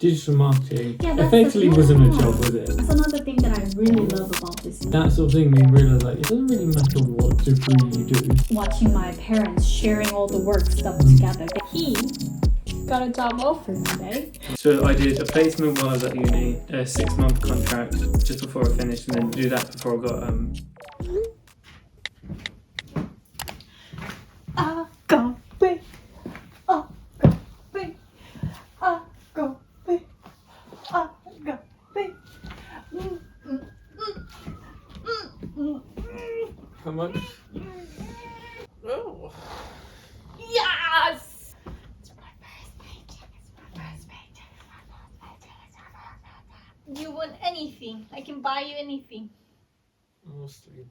digital marketing that's effectively wasn't a job, was it? That's another thing that I really love about this. That sort of thing made me realise like it doesn't really matter what degree you do. Watching my parents sharing all the work stuff together. He got a job offer today. So I did a placement while I was at uni, a 6-month contract just before I finished, and then do that before I got How much? Oh. Yes! It's my first paycheck. Do you want anything? I can buy you anything. I'll sleep.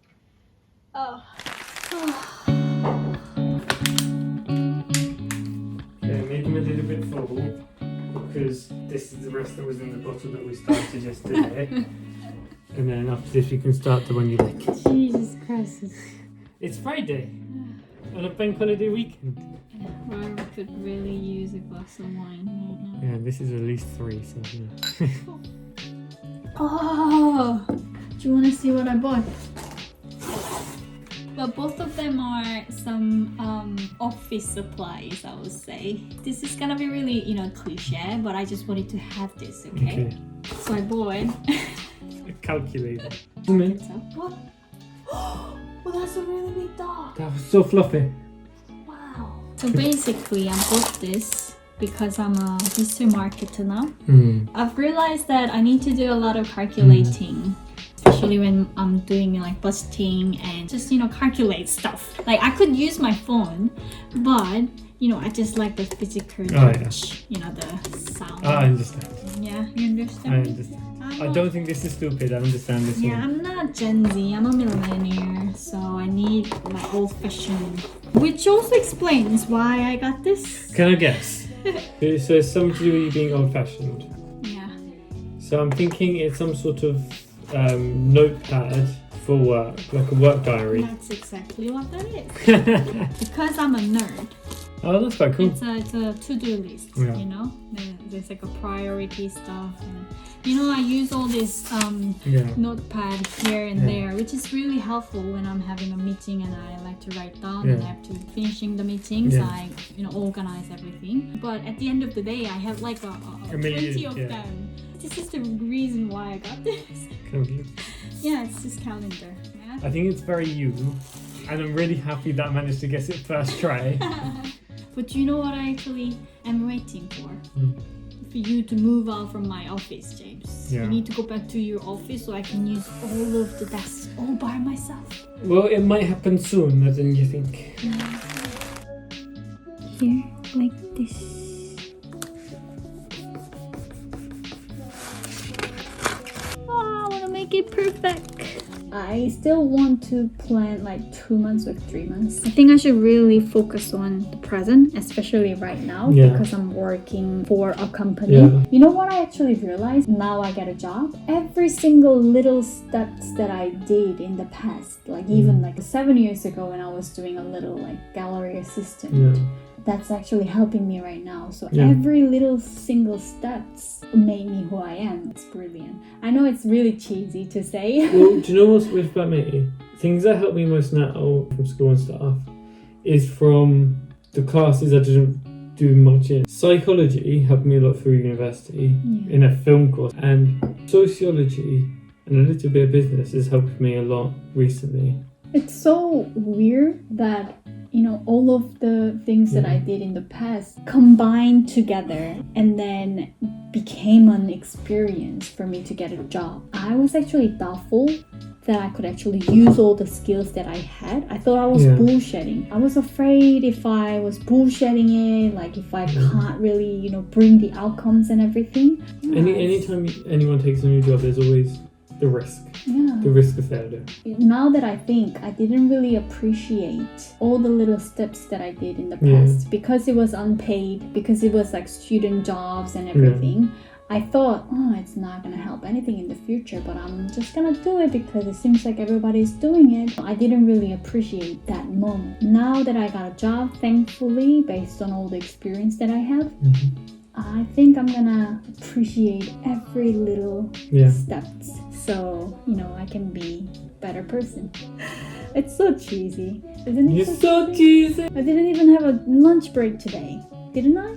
Oh. Okay, made them a little bit full because this is the rest that was in the bottle that we started yesterday. And then after this we can start the one you like. Jesus Christ. It's Friday on a bank holiday weekend. Well, we could really use a glass of wine right now. Yeah, this is at least 3, so yeah. Oh, do you want to see what I bought? Well, both of them are some office supplies, I would say. This is gonna be really, cliche, but I just wanted to have this, okay? So I bought... A calculator. What? Oh, that's a really big dog. That was so fluffy. Wow. So basically, I bought this because I'm a digital marketer now. I've realized that I need to do a lot of calculating, especially when I'm doing like budgeting and just calculate stuff. Like I could use my phone, but I just like the physical touch. The sound. I understand. Yeah, you understand? I understand. I don't think this is stupid. I understand this Yeah, one. I'm not Gen Z, I'm a millennial, so I need like old-fashioned. Which also explains why I got this. Can I guess? It says something to do with you being old-fashioned. Yeah. So I'm thinking it's some sort of notepad for work, like a work diary. That's exactly what that is. Because I'm a nerd. Oh, that's quite cool. It's a to-do list, Yeah. There's like a priority stuff. And, I use all this notepad here and there, which is really helpful when I'm having a meeting and I like to write down and after finishing the meetings, I organize everything. But at the end of the day, I have like a 20 of them. This is the reason why I got this. Yeah, it's this calendar. Yeah. I think it's very you, and I'm really happy that I managed to guess it first try. But you know what I actually am waiting for? For you to move out from my office, James. Yeah. You need to go back to your office so I can use all of the desks all by myself. Well, it might happen sooner than you think. Here, like this. Oh, I want to make it perfect. I still want to plan like 2 months or 3 months. I think I should really focus on the present, especially right now, because I'm working for a company. Yeah. You know what I actually realized? Now I get a job. Every single little steps that I did in the past, like even like 7 years ago when I was doing a little like gallery assistant, that's actually helping me right now. So every little single steps made me who I am. It's brilliant. I know it's really cheesy to say. Well, do you know what's weird about me? Things that help me most now from school and stuff is from the classes I didn't do much in. Psychology helped me a lot through university in a film course, and sociology and a little bit of business has helped me a lot recently. It's so weird that all of the things that I did in the past combined together and then became an experience for me to get a job. I was actually doubtful that I could actually use all the skills that I had. I thought I was bullshitting. I was afraid if I was bullshitting it, like if I can't really, bring the outcomes and everything. Anytime anyone takes a new job, there's always the risk. The risk of failure. Now that I think, I didn't really appreciate all the little steps that I did in the past because it was unpaid, because it was like student jobs and everything. I thought, it's not gonna help anything in the future, but I'm just gonna do it because it seems like everybody's doing it. I didn't really appreciate that moment. Now that I got a job, thankfully, based on all the experience that I have, I think I'm gonna appreciate every little Yeah. steps so, I can be a better person. It's so cheesy. Isn't it? You're so cheesy. I didn't even have a lunch break today, didn't I?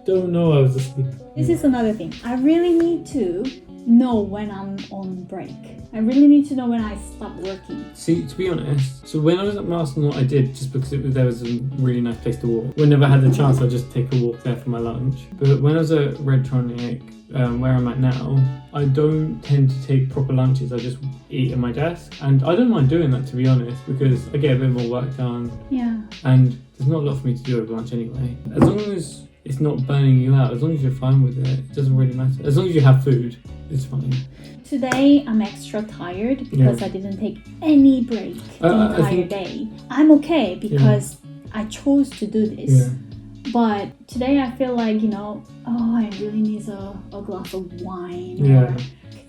Don't know, I was asleep. This is another thing. I really need to know when I'm on break. I really need to know when I stop working. See, to be honest, so when I was at Marston, what I did, just because there was a really nice place to walk, whenever I had the chance, I'd just take a walk there for my lunch. But when I was at Redtronic, where I'm at now, I don't tend to take proper lunches. I just eat at my desk. And I don't mind doing that, to be honest, because I get a bit more work done. Yeah. And there's not a lot for me to do over lunch anyway. As long as it's not burning you out, as long as you're fine with it, it doesn't really matter. As long as you have food, it's fine. Today I'm extra tired because I didn't take any break the entire day. I'm okay because I chose to do this. Yeah. But today I feel like, I really need a glass of wine. Yeah. Or,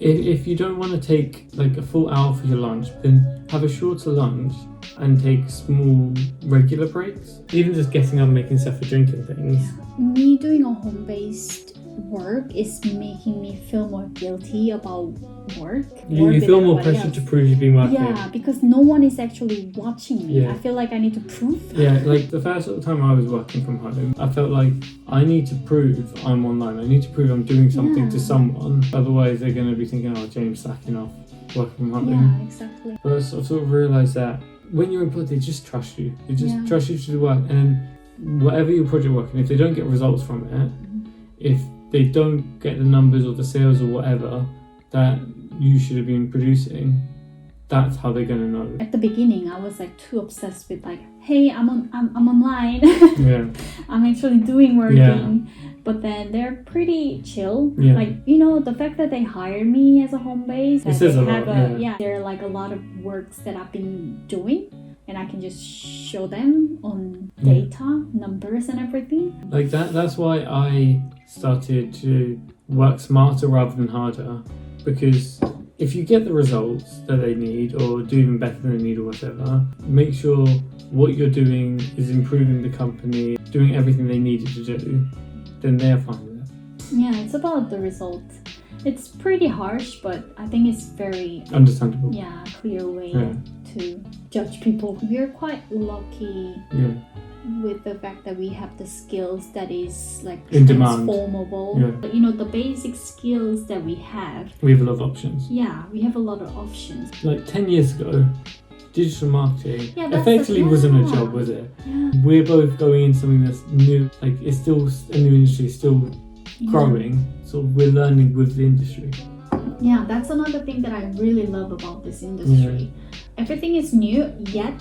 If you don't want to take like a full hour for your lunch, then have a shorter lunch and take small regular breaks. Even just getting up and making stuff for drinking things. Me doing a home-based work is making me feel more guilty about work. You feel more pressure to prove you've been working. Yeah, because no one is actually watching me. Yeah. I feel like I need to prove. Yeah, like the first time I was working from home, I felt like I need to prove I'm online. I need to prove I'm doing something to someone. Otherwise, they're going to be thinking, oh, James slacking off working from home. Yeah, exactly. But I sort of realised that when you're employed, they just trust you. They just trust you to do work. And then whatever your project work, and if they don't get results from it, if they don't get the numbers or the sales or whatever that you should have been producing, that's how they're gonna know. At the beginning, I was like too obsessed with like, hey, I'm online. Yeah. I'm actually doing working. Yeah. But then they're pretty chill. Yeah. Like, the fact that they hired me as a home base, It says they a have lot, there are like a lot of works that I've been doing, and I can just show them on data, numbers, and everything. Like that's why I started to work smarter rather than harder, because if you get the results that they need or do even better than they need or whatever, make sure what you're doing is improving the company, doing everything they need you to do, then they're fine with it. Yeah, it's about the result. It's pretty harsh, but I think it's very understandable. Yeah, clear way to judge people. We're quite lucky with the fact that we have the skills that is like in demand. Transformable. Yeah. The basic skills that we have. We have a lot of options. Yeah, we have a lot of options. Like 10 years ago, digital marketing that's effectively wasn't a job, was it? Yeah. We're both going into something that's new, like it's still a new industry, still growing, so we're learning with the industry. Yeah, that's another thing that I really love about this industry. Everything is new, yet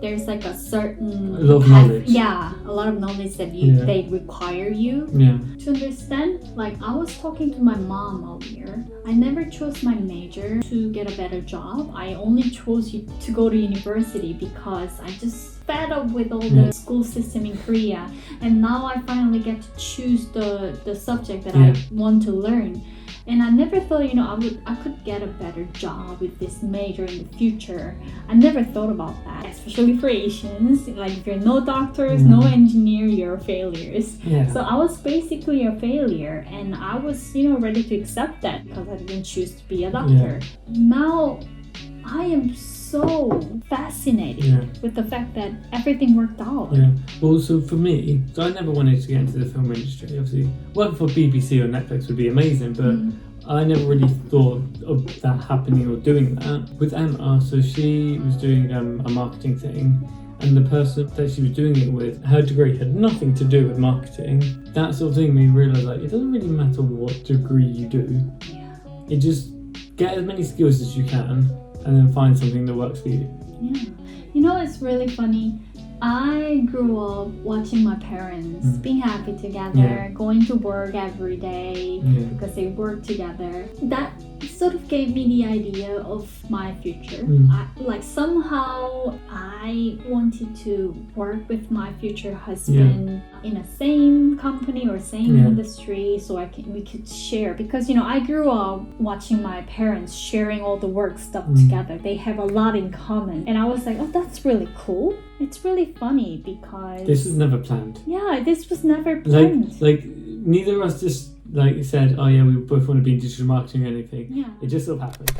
there's like a certain a lot of knowledge. Yeah, a lot of knowledge that they require you to understand. Like I was talking to my mom earlier. I never chose my major to get a better job. I only chose to go to university because I just fed up with all the school system in Korea, and now I finally get to choose the subject that I want to learn. And I never thought, I could get a better job with this major in the future. I never thought about that, especially for Asians. Like if you're no doctors, no engineer, you're failures. Yeah. So I was basically a failure, and I was, ready to accept that because I didn't choose to be a doctor. Now I am so fascinated with the fact that everything worked out. Yeah. Well, so for me, I never wanted to get into the film industry. Obviously, working for BBC or Netflix would be amazing, but I never really thought of that happening or doing that. With Emma, so she was doing a marketing thing, and the person that she was doing it with, her degree had nothing to do with marketing. That sort of thing made me realise it doesn't really matter what degree you do. Yeah. It just get as many skills as you can, and then find something that works for you. Yeah. It's really funny. I grew up watching my parents being happy together, going to work every day because they work together. That sort of gave me the idea of my future. Somehow I wanted to work with my future husband in the same company or same industry, so we could share. Because I grew up watching my parents sharing all the work stuff together. They have a lot in common, and I was like, oh, that's really cool. It's really funny because This was never planned. yeah, this was never planned. Like neither of us just like said, oh yeah, we both want to be in digital marketing or anything. Yeah. It just sort of happened.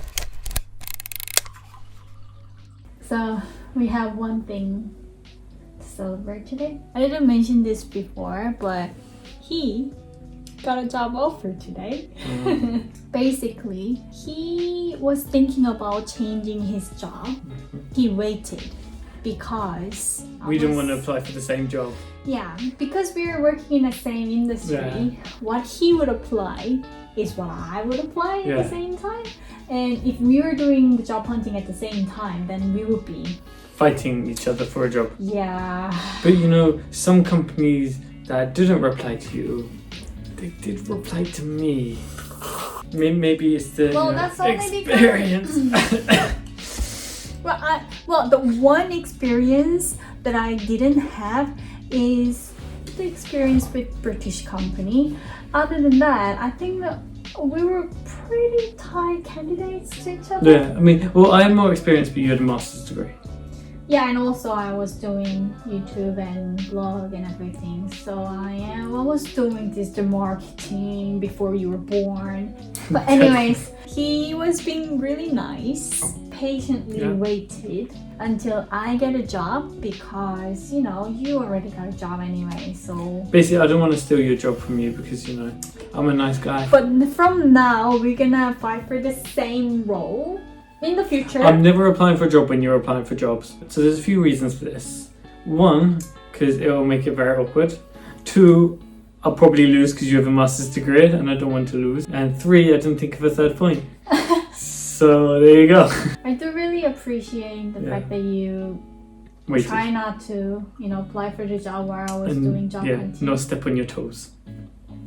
So we have one thing to celebrate today. I didn't mention this before, but he got a job offer today. Basically, he was thinking about changing his job. He waited because We didn't want to apply for the same job. yeah, because we were working in the same industry. Yeah. What he would apply is what I would apply at Yeah. the same time. And if we were doing job hunting at the same time, then we would be Fighting each other for a job. yeah. But you know, some companies that didn't reply to you, they did reply to me. Maybe it's the Well, you know, that's only experience. Well, the one experience that I didn't have is the experience with British company. Other than that, I think that we were pretty tight candidates to each other. Yeah, I mean, well, I have more experience, but you had a master's degree. Yeah, and also I was doing YouTube and blog and everything. So I was doing the marketing before you were born. But anyways, he was being really nice, patiently Yeah. waited until I get a job because, you know, you already got a job anyway. So Basically, I don't want to steal your job from you because, you know, I'm a nice guy. but from now, we're gonna fight for the same role in the future. I'm never applying for a job when you're applying for jobs. So there's a few reasons for this. One, because it will make it very awkward. Two, I'll probably lose because you have a master's degree and I don't want to lose. And three, I didn't think of a third point. So there you go. I do really appreciate the Yeah. fact that you Wait. try not to, you know, apply for the job while I was And, doing job yeah, hunting. no step on your toes.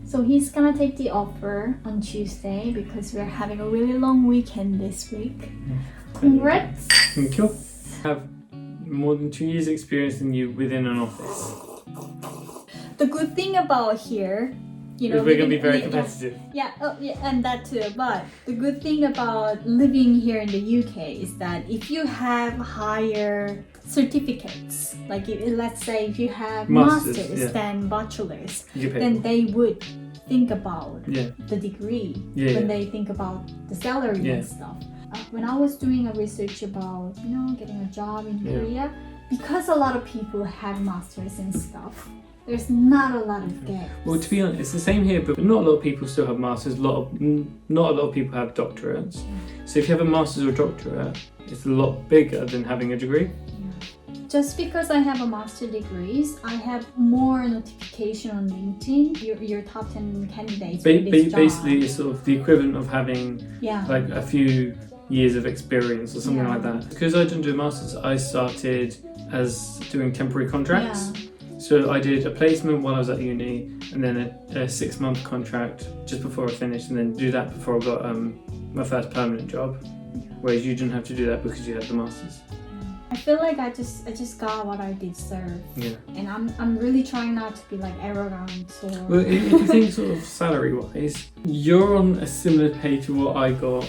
So he's gonna take the offer on Tuesday because we're having a really long weekend this week. Congrats! Thank you. I have more than 2 years experience than you within an office. The good thing about here, you know, We're going to be living- very yeah, competitive. Yeah, and that too. But the good thing about living here in the UK is that if you have higher certificates, like let's say if you have Masters, masters yeah. than bachelors, You pay then more. they would think about Yeah. the degree Yeah, when yeah. they think about the salary Yeah. and stuff. When I was doing a research about, you know, getting a job in Yeah. Korea, because a lot of people have masters and stuff, there's not a lot of gaps. Well, to be honest, it's the same here, but not a lot of people still have masters. Not a lot of people have doctorates. So if you have a master's or doctorate, it's a lot bigger than having a degree. Just because I have a master degrees, I have more notification on LinkedIn. Your top 10 candidates for this job. Basically, it's sort of the equivalent of having Yeah. like a few years of experience or something Yeah. like that. Because I didn't do a master's, I started as doing temporary contracts. Yeah. So I did a placement while I was at uni, and then a 6-month contract just before I finished, and then do that before I got my first permanent job. Whereas you didn't have to do that because you had the masters. I feel like I just got what I deserve. Yeah. And I'm really trying not to be like arrogant or Well, if you think sort of salary-wise, you're on a similar pay to what I got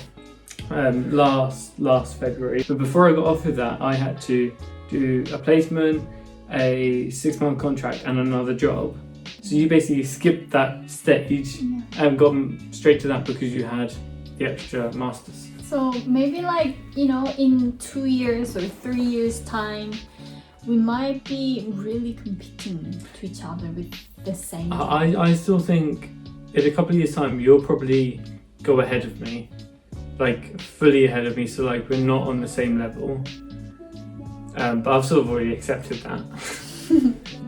last February. But before I got offered that, I had to do a placement, a 6-month contract, and another job. So you basically skipped that stage and got straight to that because you had the extra masters. So maybe like, you know, in 2 years or 3 years time, we might be really competing to each other with the same. I still think in a couple of years' time, you'll probably go ahead of me, like fully ahead of me. So like we're not on the same level. But I've sort of already accepted that.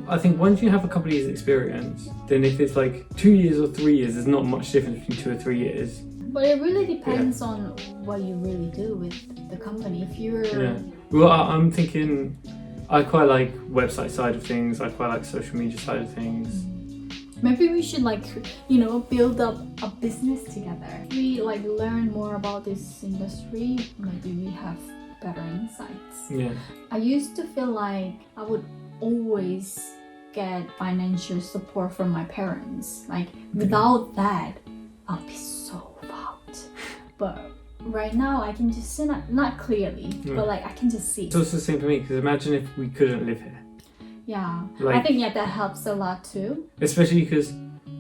I think once you have a couple of years' experience, then if it's like 2 years or 3 years, there's not much difference between 2 or 3 years. But it really depends on what you really do with the company. If you're Well, I'm thinking I quite like website side of things. I quite like social media side of things. maybe we should like, you know, build up a business together. If we like learn more about this industry, maybe we have better insights. Yeah. I used to feel like I would always get financial support from my parents. Like without that, I'll be so fucked. But right now I can just see, not clearly, but like I can just see. It's also the same for me, because imagine if we couldn't live here. Yeah, Like- I think that helps a lot too. Especially because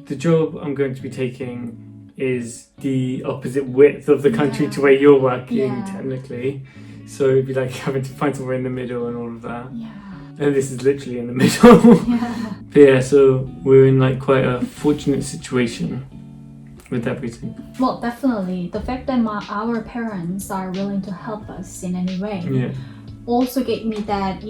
the job I'm going to be taking is the opposite width of the country to where you're working, technically. So it'd be like having to find somewhere in the middle and all of that. Yeah. And this is literally in the middle. Yeah. But yeah, so we're in like quite a fortunate situation with everything. Well, definitely the fact that our parents are willing to help us in any way. Yeah. Also gave me that,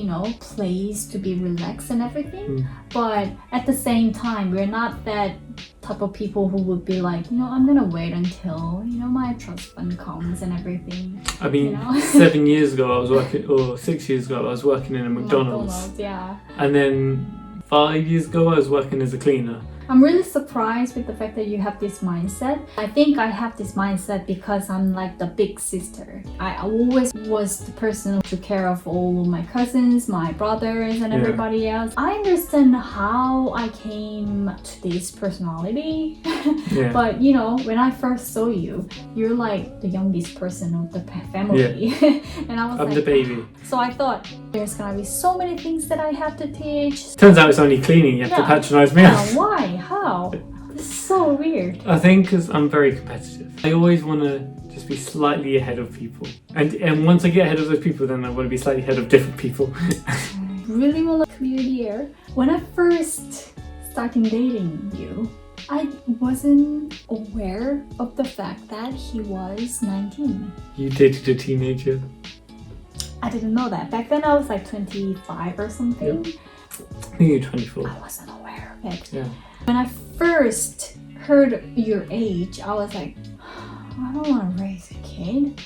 place to be relaxed and everything. But at the same time, we're not that type of people who would be like, I'm gonna wait until, my trust fund comes and everything. I mean, 7 years ago I was working, or 6 years ago I was working in a McDonald's. Yeah. And then 5 years ago I was working as a cleaner. I'm really surprised with the fact that you have this mindset. I think I have this mindset because I'm like the big sister. I always was the person who took care of all my cousins, my brothers, and everybody else. I understand how I came to this personality. Yeah. But when I first saw you, you're like the youngest person of the family. And I was I'm like, the baby. So I thought there's gonna be so many things that I have to teach. Turns out it's only cleaning, you have to patronise me. Yeah, why? How? This is so weird. I think because I'm very competitive. I always want to just be slightly ahead of people. And once I get ahead of those people, then I want to be slightly ahead of different people. Really want to clear the air. When I first started dating you, I wasn't aware of the fact that he was 19. You dated a teenager. I didn't know that. Back then I was like 25 or something. Yep. I think you're 24. I wasn't aware of it. Yeah. When I first heard your age, I was like, I don't want to raise a kid.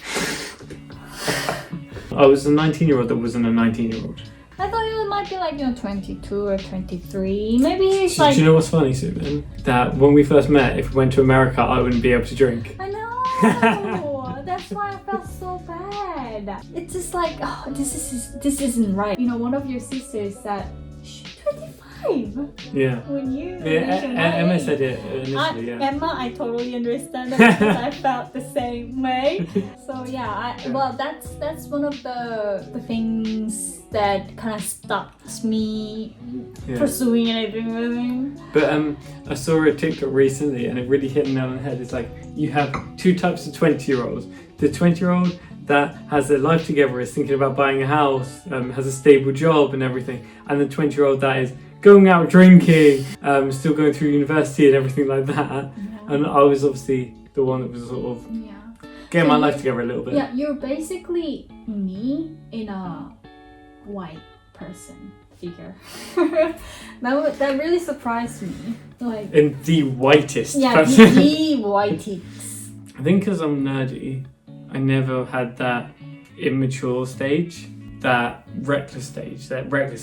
I was a 19-year-old that wasn't a 19-year-old. I thought it might be like 22 or 23. Maybe it's Do like. you know what's funny, Soomin? That when we first met, if we went to America, I wouldn't be able to drink. I know. That's why I felt so bad. It's just like, this isn't right. One of your sisters said, she's 25. Yeah. When you Emma said it initially, yeah. Emma, I totally understand that because I felt the same way. So yeah, well, that's one of the things that kind of stopped me pursuing anything with him. But I saw a TikTok recently and it really hit the nail on the head. It's like you have two types of 20-year-olds. The 20-year-old that has their life together, is thinking about buying a house, has a stable job and everything, and the 20-year-old that is going out drinking, still going through university and everything like that. Yeah. And I was obviously the one that was sort of getting my life together a little bit. Yeah, you're basically me in a white person figure. that really surprised me. Like, in the whitest yeah, person. the whitest. I think because I'm nerdy, I never had that immature stage, that reckless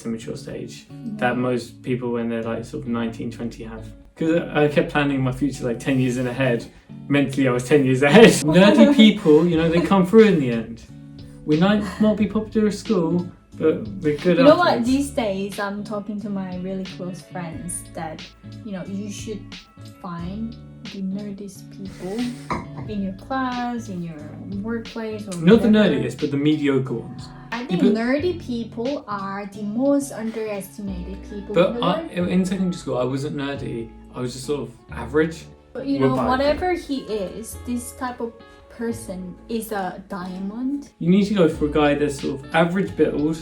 immature stage that most people when they're like sort of 19, 20 have. Because I kept planning my future like 10 years in ahead. Mentally I was 10 years ahead. Nerdy people, they come through in the end. We might not be popular at school, but we're good at it. What? These days I'm talking to my really close friends that, you should find the nerdiest people in your class, in your workplace, or not whatever. the nerdiest, but the mediocre ones. I think nerdy people are the most underestimated people in the world. In secondary school, I wasn't nerdy. I was just sort of average. But whatever he is, this type of person is a diamond. You need to go for a guy that's sort of average build.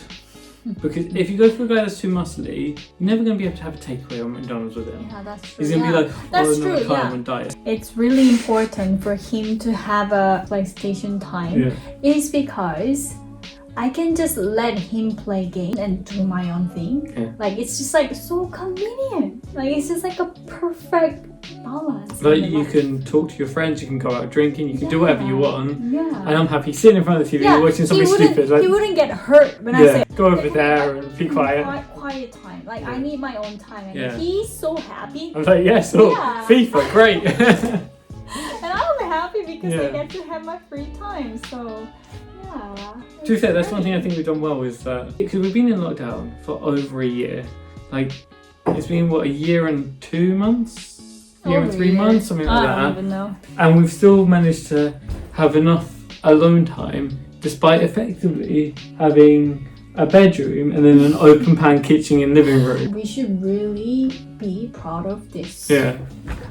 Because if you go for a guy that's too muscly, you're never going to be able to have a takeaway on McDonald's with him. Yeah, that's true. He's going to be like, that's no, true, I can't, I'm on diet. It's really important for him to have a PlayStation time. Yeah. Is because I can just let him play game and do my own thing. Yeah. Like, it's just like so convenient. Like, it's just like a perfect balance. Like, you can talk to your friends, you can go out drinking, you can do whatever you want. Yeah. And I'm happy sitting in front of the TV watching something stupid. Like, he wouldn't get hurt when I say, go over there and be quiet. Quiet time. Like, I need my own time. And he's so happy. I'm like, FIFA, great. And I'm happy because I get to have my free time. So, yeah. To be fair, that's one thing I think we've done well is that because we've been in lockdown for over a year. Like, it's been a year and 2 months? Year and 3 months? Something like that. I don't even know. And we've still managed to have enough alone time despite effectively having a bedroom and then an open plan kitchen and living room. We should really be proud of this Yeah.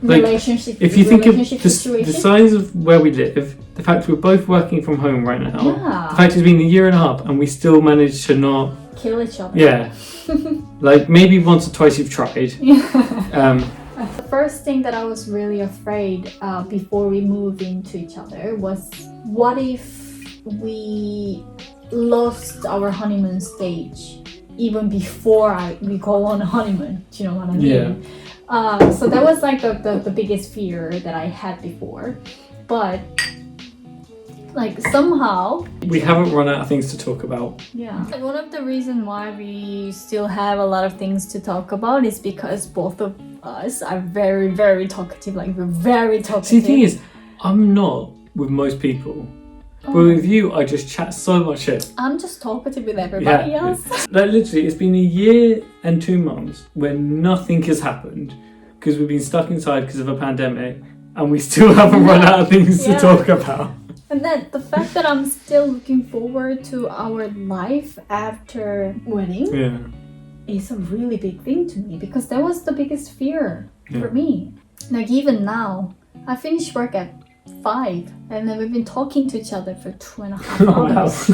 Like, relationship. if you think of relationship the situation. size of where we live, the fact we're both working from home right now, Yeah. the fact it's been a year and a half and we still managed to not Kill each other. Yeah. Like maybe once or twice you've tried. The first thing that I was really afraid before we moved into each other was, what if we lost our honeymoon stage even before we go on a honeymoon? Do you know what I mean? Yeah. So that was like the biggest fear that I had before. But like somehow we haven't run out of things to talk about. Yeah. One of the reasons why we still have a lot of things to talk about is because both of us are very, very talkative. Like, we're very talkative. See, the thing is, I'm not with most people. But with you, I just chat so much shit. I'm just talkative with everybody else. Like, literally, it's been a year and 2 months when nothing has happened because we've been stuck inside because of a pandemic and we still haven't run out of things to talk about. And then the fact that I'm still looking forward to our life after wedding is a really big thing to me, because that was the biggest fear for me. Like, even now, I finished work at 5 and then we've been talking to each other for 2.5 hours.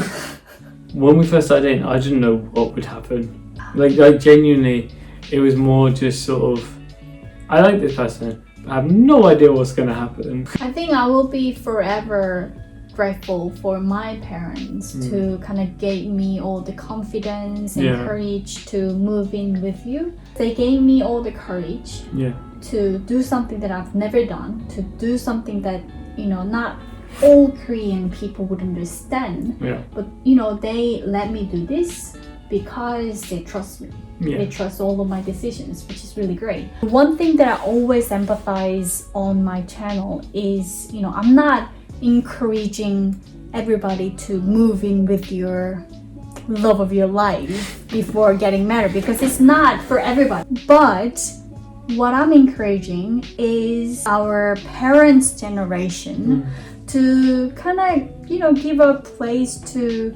When we first started dating, I didn't know what would happen. Like genuinely, it was more just sort of, I like this person, but I have no idea what's going to happen. I think I will be forever grateful for my parents to kind of gave me all the confidence and courage to move in with you. They gave me all the courage to do something that I've never done, to do something that, you know, not all Korean people would understand. But, you know, they let me do this because they trust me. They trust all of my decisions, which is really great. One thing that I always empathize on my channel is, you know, I'm not encouraging everybody to move in with your love of your life before getting married, because it's not for everybody. But what I'm encouraging is our parents' generation to kind of, you know, give a place to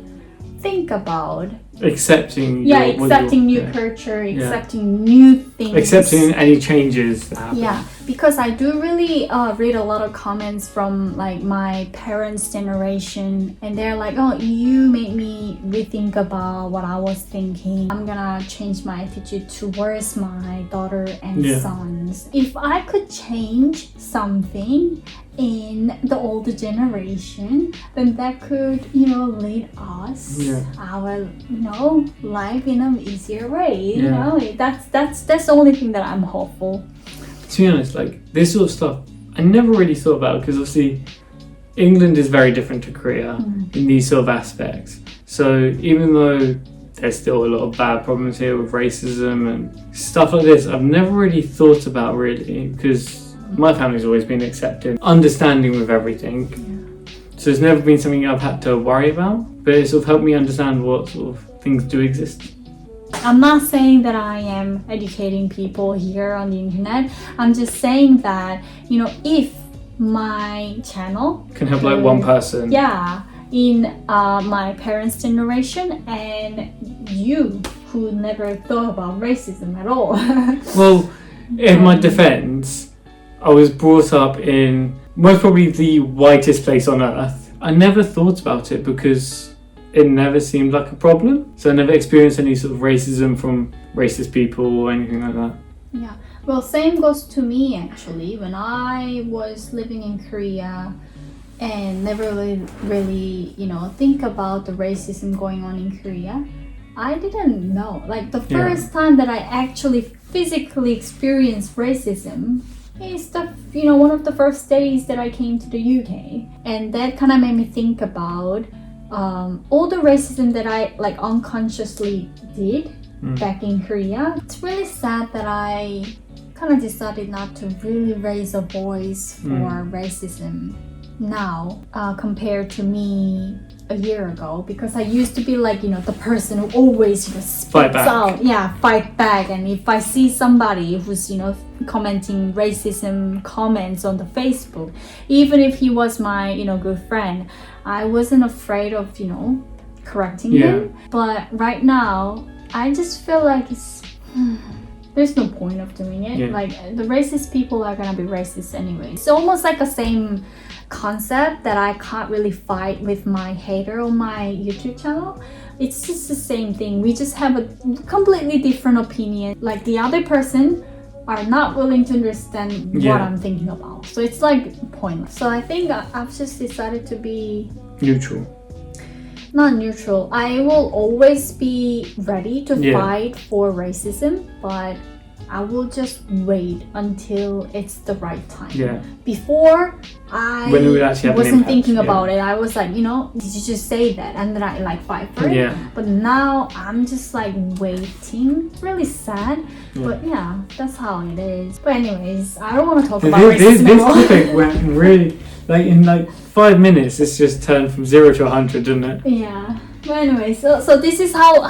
think about accepting new culture, accepting new things, accepting any changes that happen. Because I do really read a lot of comments from like my parents' generation, and they're like, oh, you made me rethink about what I was thinking. I'm gonna change my attitude towards my daughter and sons. If I could change something in the older generation, then that could, you know, lead us our, you know, life in an easier way. You know, that's the only thing that I'm hopeful. To be honest, like this sort of stuff, I never really thought about, because obviously England is very different to Korea in these sort of aspects. So even though there's still a lot of bad problems here with racism and stuff like this, I've never really thought about really, because my family's always been accepting, understanding with everything. So it's never been something I've had to worry about, but it sort of helped me understand what sort of things do exist. I'm not saying that I am educating people here on the internet. I'm just saying that, you know, if my channel can help like one person. In my parents' generation, and you who never thought about racism at all. Well, in my defense, I was brought up in most probably the whitest place on earth. I never thought about it because it never seemed like a problem. So I never experienced any sort of racism from racist people or anything like that. Yeah, well, same goes to me actually. When I was living in Korea and never really, you know, think about the racism going on in Korea, I didn't know. Like the first time that I actually physically experienced racism is the, you know, one of the first days that I came to the UK, and that kind of made me think about all the racism that I like unconsciously did back in Korea. It's really sad that I kind of decided not to really raise a voice for racism now compared to me a year ago because I used to be like, the person who always, spits Fight back. out. Yeah, fight back. And if I see somebody who's, commenting racism comments on the Facebook, even if he was my, good friend, I wasn't afraid of, correcting him. But right now, I just feel like there's no point of doing it. Yeah. Like, the racist people are gonna be racist anyway. It's almost like the same concept that I can't really fight with my hater on my YouTube channel. It's just the same thing. We just have a completely different opinion. Like, the other person are not willing to understand what I'm thinking about. So it's like pointless. So I think I've just decided to be neutral. Not neutral. I will always be ready to fight for racism, but I will just wait until it's the right time. Yeah. Before, I when it would actually have an wasn't impact, thinking about it. I was like, did you just say that? And then I like fight for it. Yeah. But now I'm just like waiting. It's really sad. Yeah. But yeah, that's how it is. But anyways, I don't want to talk about racism This anymore. topic went really, in 5 minutes, it's just turned from 0 to 100, didn't it? Yeah. But anyway, so this is how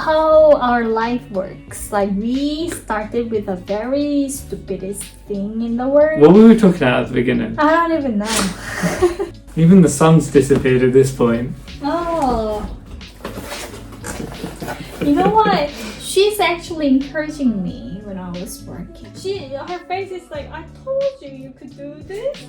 our life works. Like, we started with the very stupidest thing in the world. What were we talking about at the beginning? I don't even know. Even the sun's disappeared at this point. Oh. You know what? She's actually encouraging me when I was working. Her face is like, I told you could do this.